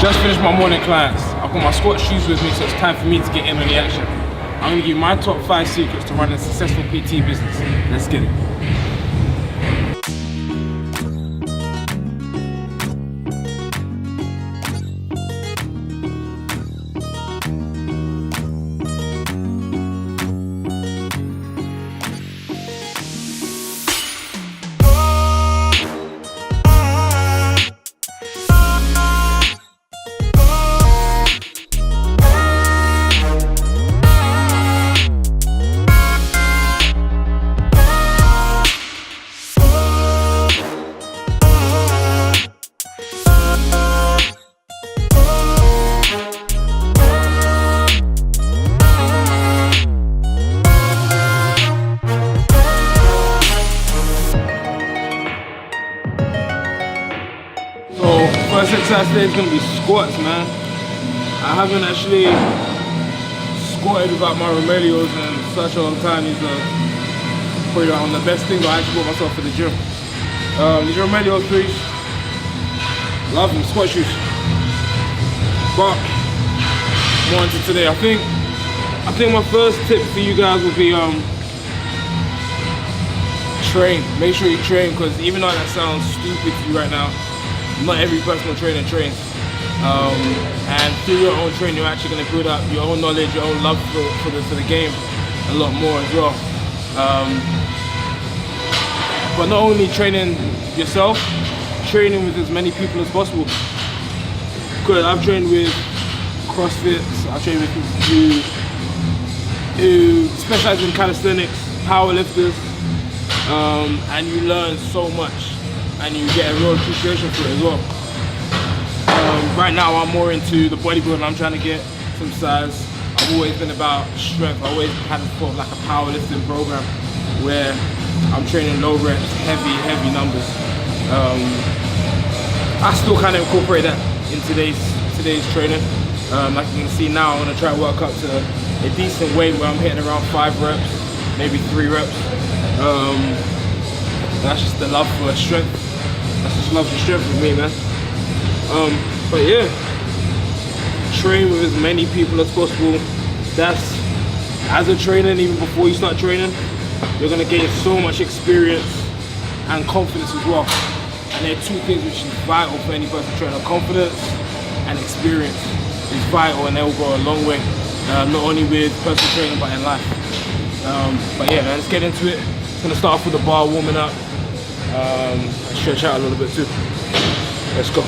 Just finished my morning clients. I've got my squat shoes with me, so it's time for me to get in on the action. I'm gonna give you my top 5 secrets to running a successful PT business. Let's get it. First exercise today is going to be squats, man. I haven't actually squatted without my remedials in such a long time. These are probably one of the best things I actually bought myself for the gym. These are remedials, please. Love them, squat shoes. But more into today. I think my first tip for you guys would be train. Make sure you train, because even though that sounds stupid to you right now, not every personal trainer trains, and through your own training you're actually going to build up your own knowledge, your own love for the game a lot more as well. But not only training yourself, training with as many people as possible. Because I've trained with CrossFits, I've trained with people who specialize in calisthenics, powerlifters, and you learn so much. And you get a real appreciation for it as well. Right now I'm more into the bodybuilding. I'm trying to get some size. I've always been about strength. I always had sort of like a powerlifting program where I'm training low reps, heavy numbers. I still kind of incorporate that in today's training. Like you can see now, I'm gonna try to work up to a decent weight where I'm hitting around 5 reps, maybe 3 reps. That's just the love for strength. That's just love for strength with me, man. But yeah, train with as many people as possible. That's, as a trainer, even before you start training, you're gonna gain so much experience and confidence as well. And there are 2 things which is vital for any personal trainer. Confidence and experience is vital, and they will go a long way, not only with personal training but in life. But yeah, man, let's get into it. It's gonna start off with the bar warming up. Stretch out a little bit too. Let's go.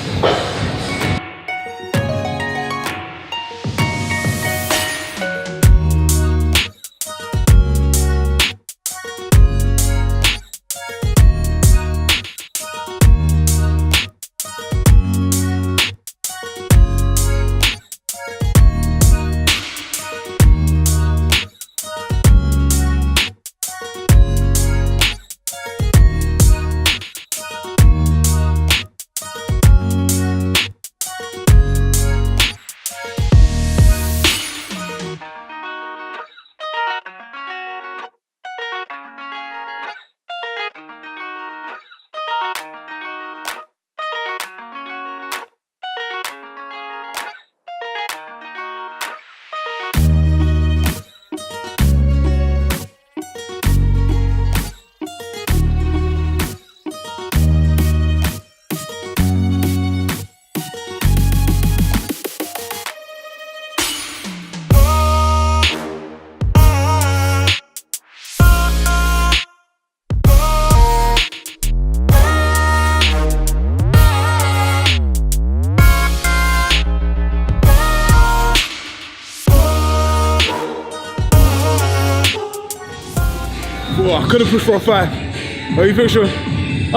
Oh, I could have pushed for a 5. Are you think sure? I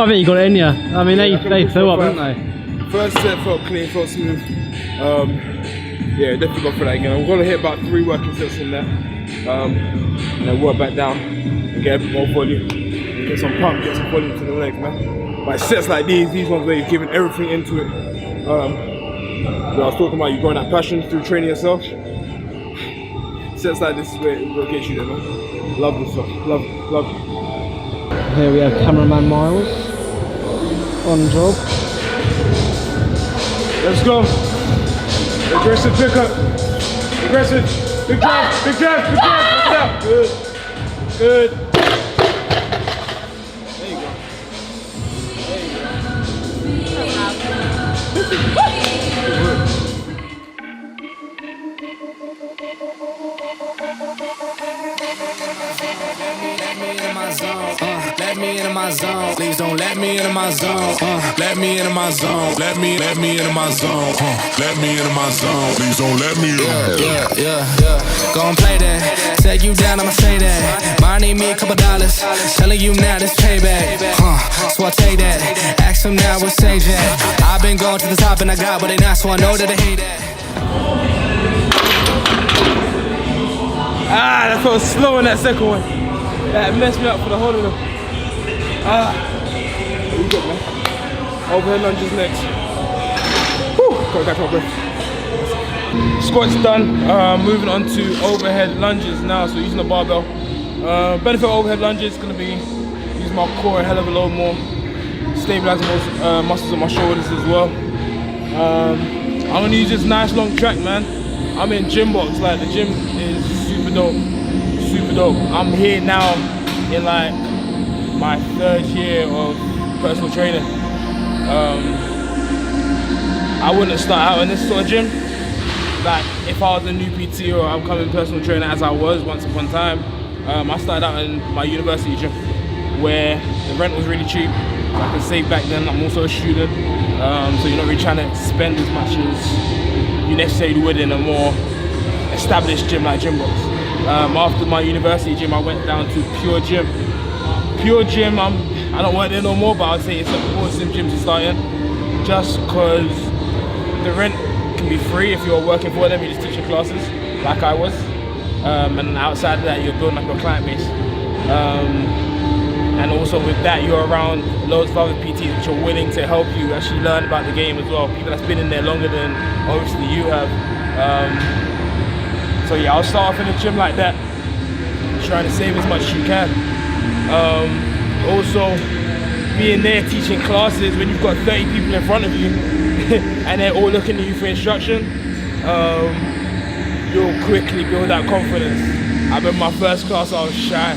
think you got it in, yeah. I mean, they flew up, didn't they? First set felt clean, felt smooth. Yeah, definitely go for that again. I'm going to hit about 3 working sets from there. And then work back down and get a bit more volume. Get some pump, get some volume to the legs, man. But sets like these ones where you're giving everything into it. I was talking about you growing that passion through training yourself. Sets like this is where it will get you there, man. Love this stuff, love it. Here we have cameraman Miles on job. Let's go. Aggressive pickup. Aggressive. Big drive. Big drive. Big drive. Lift it up. Good. Good. There you go. Let me into my zone. Please don't let me into my zone. Let me into my zone. Let me into my zone. Let me into my zone. Please don't let me in. Yeah. Gon' play that. Take you down, I'ma say that. Might need me a couple dollars. Telling you now this payback. So I take that. Ask them now what's say that. I've been going to the top and I got what they not, so I know that they hate that. Ah, that felt slow in that second one. That messed me up for the whole of them. Ah, there you go, man. Overhead lunges next. Whew, gotta catch my breath. Squats done. Moving on to overhead lunges now. So using the barbell. Benefit of overhead lunges is gonna be using my core a hell of a lot more, stabilizing those muscles on my shoulders as well. I'm gonna use this nice long track, man. I'm in gym box. Like the gym is super dope. Super dope. I'm here now in like my 3rd year of personal training. I wouldn't start out in this sort of gym. Like if I was a new PT or upcoming personal trainer as I was once upon a time, I started out in my university gym where the rent was really cheap. I could save back then. I'm also a student, so you're not really trying to spend as much as you necessarily would in a more established gym like Gym Box. After my university gym, I went down to Pure Gym. Pure Gym, I don't work there no more, but I'd say it's an awesome gym to start in, just because the rent can be free if you're working for them. You just teach your classes, like I was, and outside of that, you're building up your client base. And also with that, you're around loads of other PTs which are willing to help you actually learn about the game as well. People that's been in there longer than obviously you have. So yeah, I'll start off in a gym like that, trying to save as much as you can. Also, being there teaching classes when you've got 30 people in front of you and they're all looking at you for instruction, you'll quickly build that confidence. I remember my first class, I was shy.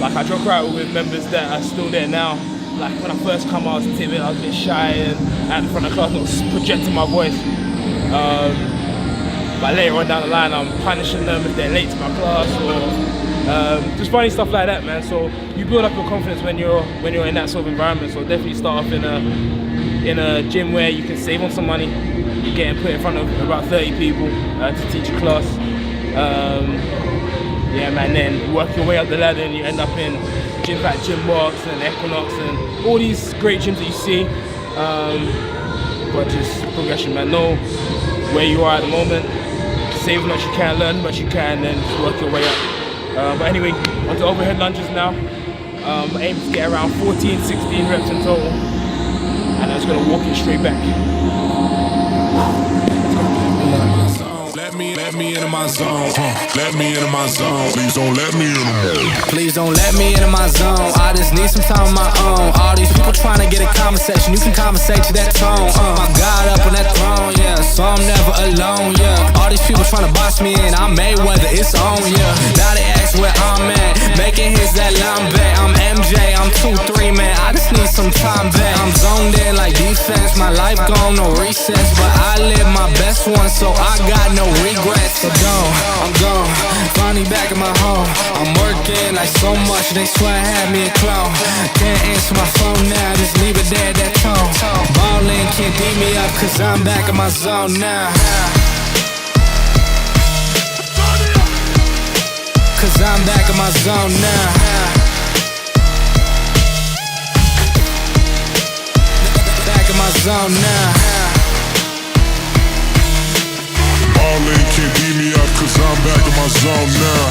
Like I joke around with members that are still there now. Like when I first come, I was timid, I was a bit shy and at the front of the class, I was projecting my voice. But later on down the line, I'm punishing them if they're late to my class or just funny stuff like that, man. So you build up your confidence when you're in that sort of environment. So definitely start off in a gym where you can save on some money. You're getting put in front of about 30 people to teach a class. Yeah, man, then work your way up the ladder and you end up in gyms like Gym Box and Equinox and all these great gyms that you see. But just progression, man. Know where you are at the moment, save as much you can, learn as much you can, then just work your way up. But anyway, onto overhead lunges now. Aim to get around 14, 16 reps in total. And I'm just gonna walk it straight back. Let me into my zone. Let me into my zone. Please don't let me in. Please don't let me into my zone. I just need some time of my own. All these people trying to get a conversation. You can conversate to that tone. My God up on that throne, yeah. So I'm never alone, yeah. All these people trying to box me in. I'm Mayweather, it's on, yeah. Now they ask where I'm at. Making hits that Lambe. I'm MJ, I'm 2-3, man. I just need some time back. I'm zoned in like defense. My life gone, no recess. But I live my best one, so I got no regrets. So I'm gone, finally back in my home. I'm working like so much, they swear I had me a clone. Can't answer my phone now, just leave it there at that tone. Ballin' can't beat me up, cause I'm back in my zone now. Cause I'm back in my zone now. Back in my zone now. Can't beat me up cause I'm back in my zone now.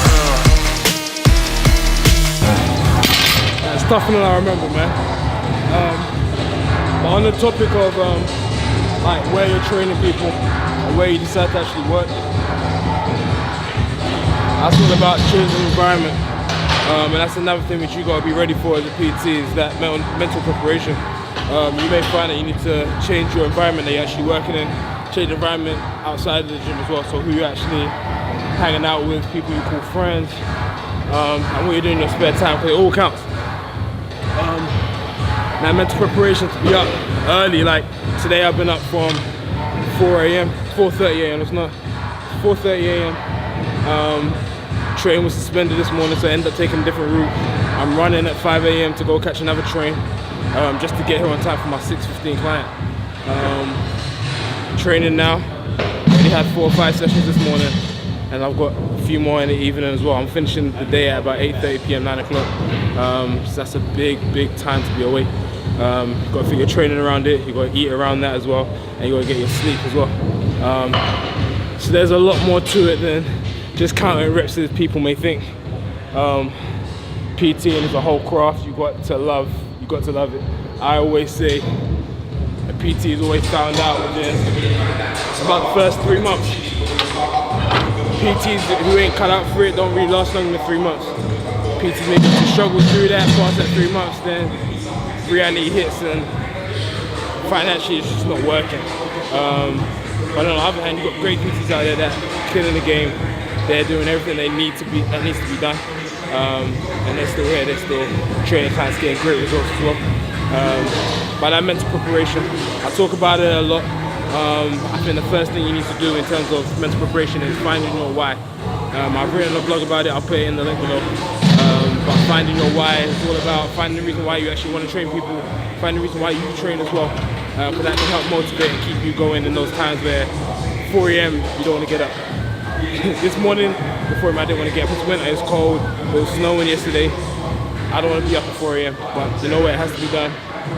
It's tougher than I remember, man. But on the topic of like where you're training people and where you decide to actually work, that's all about changing the environment. And that's another thing which you gotta be ready for as a PT, is that mental preparation. You may find that you need to change your environment that you're actually working in. change the environment outside of the gym as well. So who you're actually hanging out with, people you call friends, and what you're doing in your spare time, because it all counts. Now mental preparation to be up early, like today I've been up from 4:30 a.m. It's not 4:30 a.m. Train was suspended this morning, so I ended up taking a different route. I'm running at 5 a.m. to go catch another train, just to get here on time for my 6:15 client. Training now. Already had 4 or 5 sessions this morning, and I've got a few more in the evening as well. I'm finishing the day at about 8:30 p.m., 9 o'clock. So that's a big time to be awake. You've got to fit your training around it, you've got to eat around that as well, and you've got to get your sleep as well. So there's a lot more to it than just counting reps as people may think. PTing is a whole craft. You've got to love it. I always say a PT is always found out within about the first 3 months. PTs who ain't cut out for it don't really last longer than 3 months. PTs maybe to struggle through that past that 3 months, then reality hits and financially it's just not working. But on the other hand, you've got great PTs out there that are killing the game. They're doing everything that needs to be done, and they're still here. They're still training clients, getting great results as well. But that mental preparation, I talk about it a lot. I think the first thing you need to do in terms of mental preparation is finding your why. I've written a blog about it. I'll put it in the link below. But finding your why is all about finding the reason why you actually want to train people, finding the reason why you train as well, because that can help motivate and keep you going in those times where 4 a.m. you don't want to get up. This morning, before I didn't want to get up. It's winter, it's cold, it was snowing yesterday. I don't want to be up at 4 a.m. but you know what, it has to be done,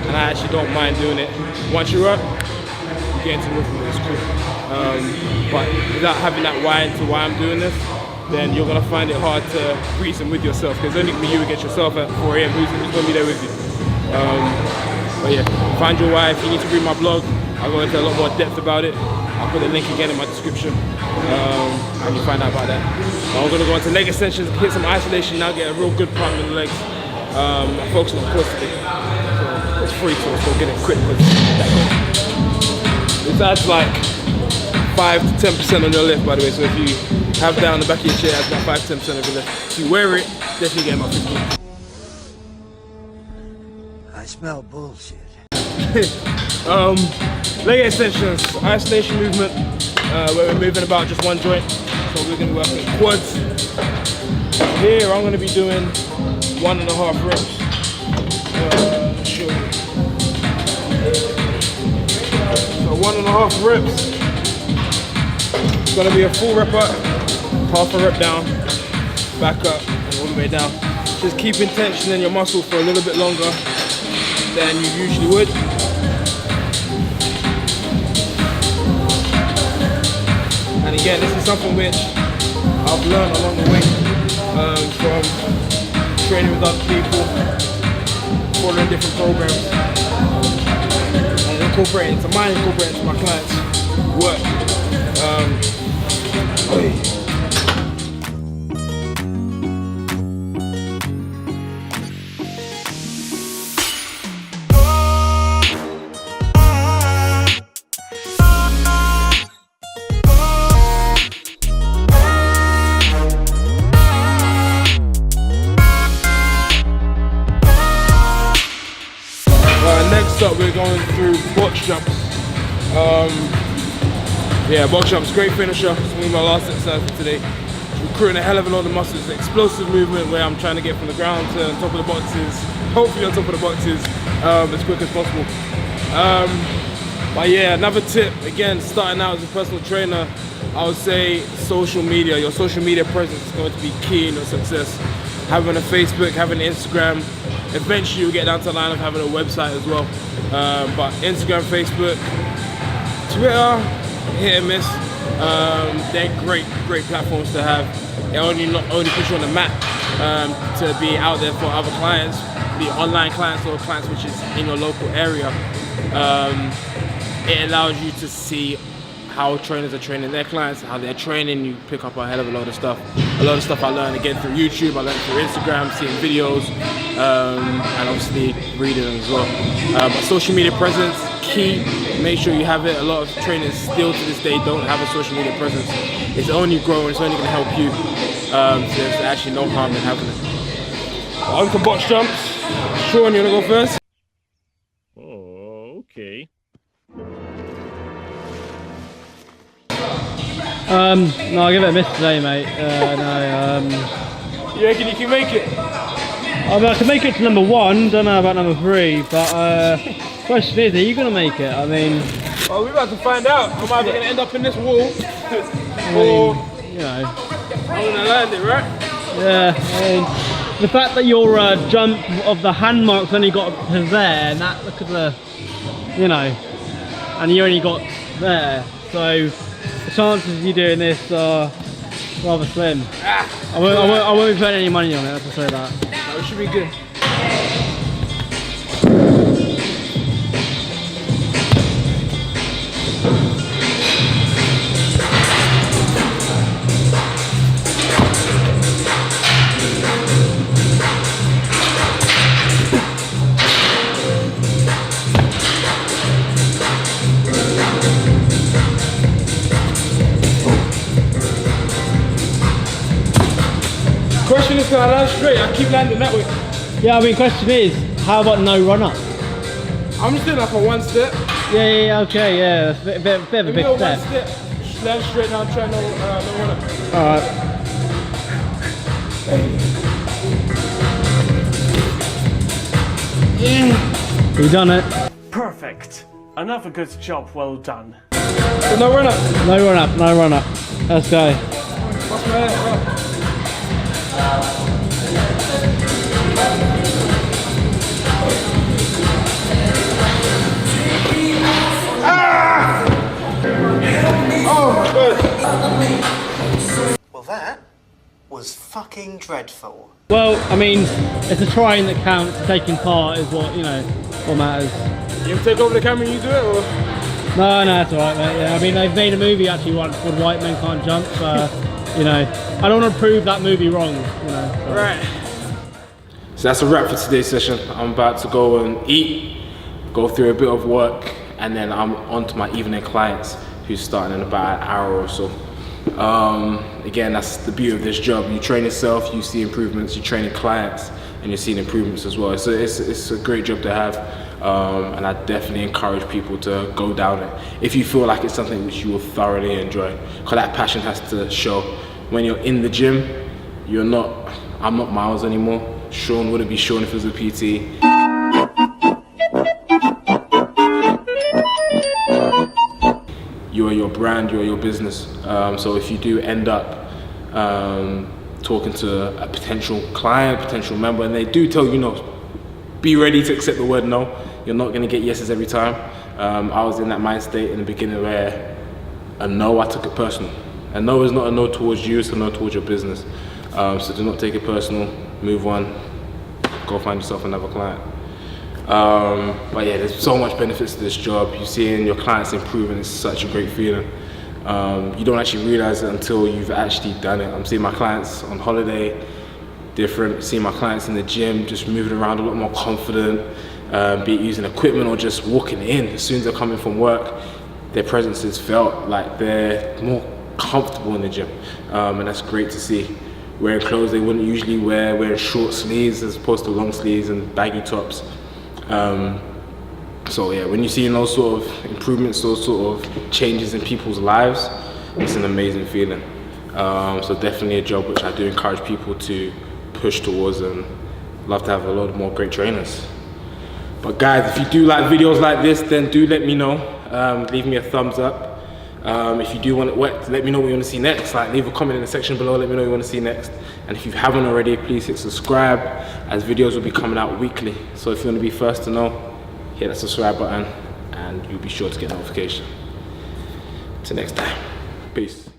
and I actually don't mind doing it. Once you're up, you get into the rhythm, it's cool. But without having that why into why I'm doing this, then you're gonna find it hard to reason with yourself, because only be you against yourself at 4 a.m. Who's gonna be there with you? But yeah, find your why. If you need to read my blog, I'll go into a lot more depth about it. I'll put the link again in my description, and you find out about that. Now I'm gonna go into leg extensions, hit some isolation now, get a real good pump in the legs. I'm focusing on course today, so it's free, so let's go get it quick. This adds like 5 to 10% on your lift, by the way. So if you have that on the back of your chair, that's about 5 to 10% of your lift. If you wear it, definitely get about 15. I smell bullshit. Leg extensions, isolation movement, where we're moving about just one joint. So we're going to be working with quads. Here I'm going to be doing 1.5 reps. Show you. So 1.5 reps. It's going to be a full rep up, half a rep down, back up, and all the way down. Just keeping tension in your muscle for a little bit longer than you usually would. And again, this is something which I've learned along the way from training with other people, following different programs, and incorporating into my clients' work. Next up, we're going through box jumps. Yeah, box jumps, great finisher. It's one of my last exercises today. Recruiting a hell of a lot of muscles. Explosive movement where I'm trying to get from the ground to on top of the boxes, hopefully on top of the boxes, as quick as possible. But yeah, another tip, again, starting out as a personal trainer, I would say social media. Your social media presence is going to be key in your success. Having a Facebook, having an Instagram, eventually you'll get down to the line of having a website as well. But Instagram, Facebook, Twitter, hit and miss. They're great platforms to have. It not only puts you on the map to be out there for other clients, be online clients or clients which is in your local area. It allows you to see how trainers are training their clients, how they're training. You pick up a hell of a lot of stuff. A lot of stuff I learned again through YouTube, I learned through Instagram, seeing videos, and obviously reading as well. But social media presence, key. Make sure you have it. A lot of trainers still to this day don't have a social media presence. It's only growing, it's only going to help you. So there's actually no harm in having it. On to box jumps. Sean, you want to go first? Oh, okay. No, I'll give it a miss today, mate. You reckon you can make it? I mean, I can make it to number 1, don't know about number 3, but question is, are you going to make it? I mean... Well, we're about to find out. I'm either going to end up in this wall, or you know... I'm going to land it, right? Yeah, I mean, the fact that your jump of the hand marks only got to there, and that, look at the... You know, and you only got there, so the chances of you doing this are rather slim. I won't be putting any money on it, let's just say that. It should be good. Question is, can I land straight? I keep landing that way. Yeah, I mean, question is, how about no run up? I'm just doing like a 1 step. Yeah, okay, yeah, that's a bit of a big step. 1 step. Just land straight now, try no run up. Alright. You done it. Perfect. Another good job well done. So no run up. No run up, no run up. Let's go. What's my hand? Well, that was fucking dreadful. Well, I mean, it's a trying that counts. Taking part is what, you know, what matters. You can take over the camera and you do it, or? No, that's alright, mate. Yeah, I mean, they've made a movie actually once called White Men Can't Jump. You know, I don't want to prove that movie wrong, you know. So. Right. So that's a wrap for today's session. I'm about to go and eat, go through a bit of work, and then I'm on to my evening clients who's starting in about an hour or so. Again, that's the beauty of this job. You train yourself, you see improvements, you train your clients, and you're seeing improvements as well. So it's a great job to have, and I definitely encourage people to go down it if you feel like it's something which you will thoroughly enjoy, because that passion has to show. When you're in the gym, I'm not Miles anymore. Sean wouldn't be Sean if he was a PT. You are your brand, you are your business. So if you do end up talking to a potential client, potential member, and they do tell you no, be ready to accept the word no. You're not gonna get yeses every time. I was in that mind state in the beginning where a no, I took it personal. A no is not a no towards you, it's a no towards your business. So do not take it personal, move on, go find yourself another client. But yeah, there's so much benefits to this job. You seeing your clients improving is such a great feeling. You don't actually realize it until you've actually done it. I'm seeing my clients on holiday, different. Seeing my clients in the gym, just moving around a lot more confident, be it using equipment or just walking in. As soon as they're coming from work, their presence is felt, like they're more comfortable in the gym. And that's great to see. Wearing clothes they wouldn't usually wear, wearing short sleeves as opposed to long sleeves and baggy tops. So yeah, when you're seeing those sort of improvements, those sort of changes in people's lives, it's an amazing feeling. So definitely a job which I do encourage people to push towards, and love to have a lot more great trainers. But guys, if you do like videos like this, then do let me know. Leave me a thumbs up. If you do want to, let me know what you want to see next. Like, leave a comment in the section below, let me know what you want to see next. And if you haven't already, please hit subscribe, as videos will be coming out weekly. So if you want to be first to know, hit that subscribe button and you'll be sure to get notification. Till next time, peace.